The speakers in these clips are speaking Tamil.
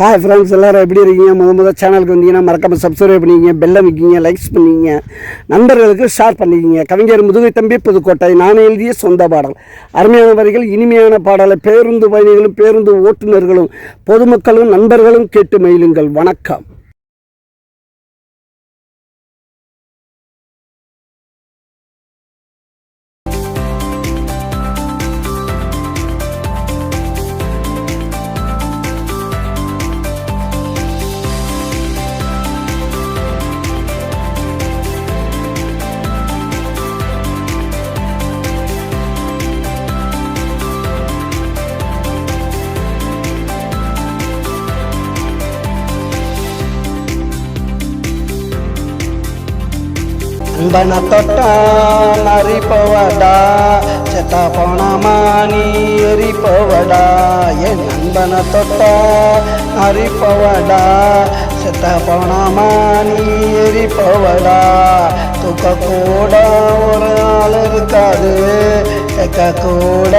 ஹாய் ஃப்ரெண்ட்ஸ், எல்லோரும் எப்படி இருக்கீங்க? முதல் சேனலுக்கு வந்தீங்கன்னா மறக்காமல் சப்ஸ்கிரைப் பண்ணிக்கிங்க, பெல்லை வைக்கிங்க, லைக்ஸ் பண்ணிக்கிங்க, நண்பர்களுக்கு ஷேர் பண்ணிக்கிங்க. கவிஞர் முதுகை தம்பி புதுக்கோட்டை. நான் எழுதிய சொந்த பாடல். அருமையான வரிகள், இனிமையான பாடலை பேருந்து பயணிகளும் பேருந்து ஓட்டுநர்களும் பொதுமக்களும் நண்பர்களும் கேட்டு மகிழுங்கள். வணக்கம். அன்பன தொட்டா நரிப்பவடா, செத்த போனமானி எரிப்பவடா. என் அன்பன தொட்டா நரிப்பவடா, செத்த போனமானி எரிப்பவடா. தூக்க கூட ஒரு ஆள் இருக்காது, கேட்க கூட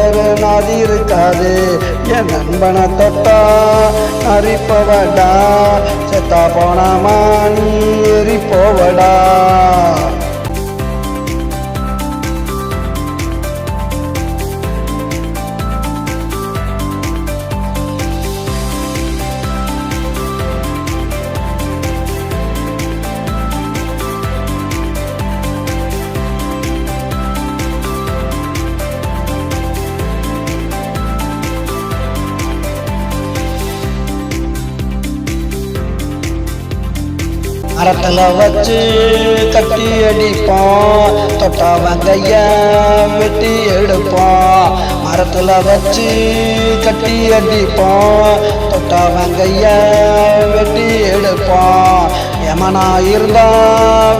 ஒரு நதி இருக்காது. என் நண்பனை தொட்டா நரிப்பவடா, செத்த போனமானி எரிப்பவடா. மரத்தில் வச்சு கட்டி அடிப்போம், தொட்டா வங்கைய வெட்டி எடுப்போம். மரத்தில் வச்சு கட்டி அடிப்போம், தொட்டா வங்கைய வெட்டி எடுப்போம். எவனா இருந்தா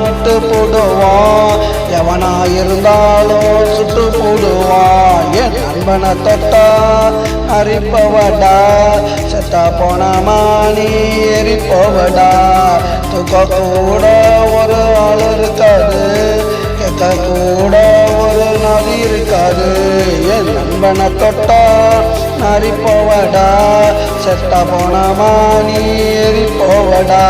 விட்டு போடுவோம், எவனா இருந்தாலும் சுட்டு போடுவோம். என் நண்பனை தொட்டா அரிப்பவடா, செத்தா போனமானி எரிப்பவடா. தூக்க கூட ஒரு ஆள் இருக்காது, கேட்க கூட ஒரு நதி இருக்காது. என் நண்பனை தொட்டா நரிப்பவடா, செத்தா போனமானி எரிப்பவடா.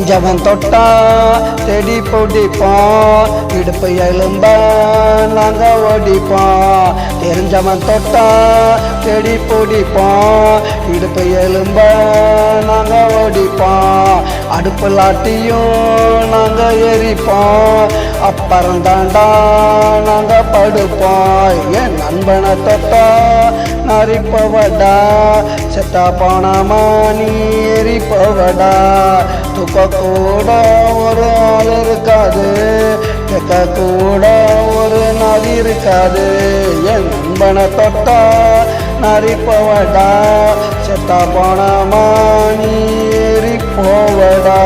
ஜவன் தொட்டா செடி பொடிப்போம், இடுப்பு எலும்ப நாங்கள் ஓடிப்போம். தெரிஞ்சவன் தொட்டா செடி பொடிப்போம், இடுப்பு எலும்ப நாங்கள் ஓடிப்போம். அடுப்பு லாட்டியும் நாங்கள் எரிப்போம், அப்புறம் தாண்டா நாங்கள் படுப்போம். என் நண்பனை தொட்டா நரிப்பவடா, செத்தா போனமானி எரிப்பவடா. தூக்க கூட ஒரு ஆள் இருக்காது, கேட்க கூட ஒரு நதி இருக்காது. என் நண்பனை தொட்டா நரிப்பவடா, செத்தா போனமானி எரிப்பவடா.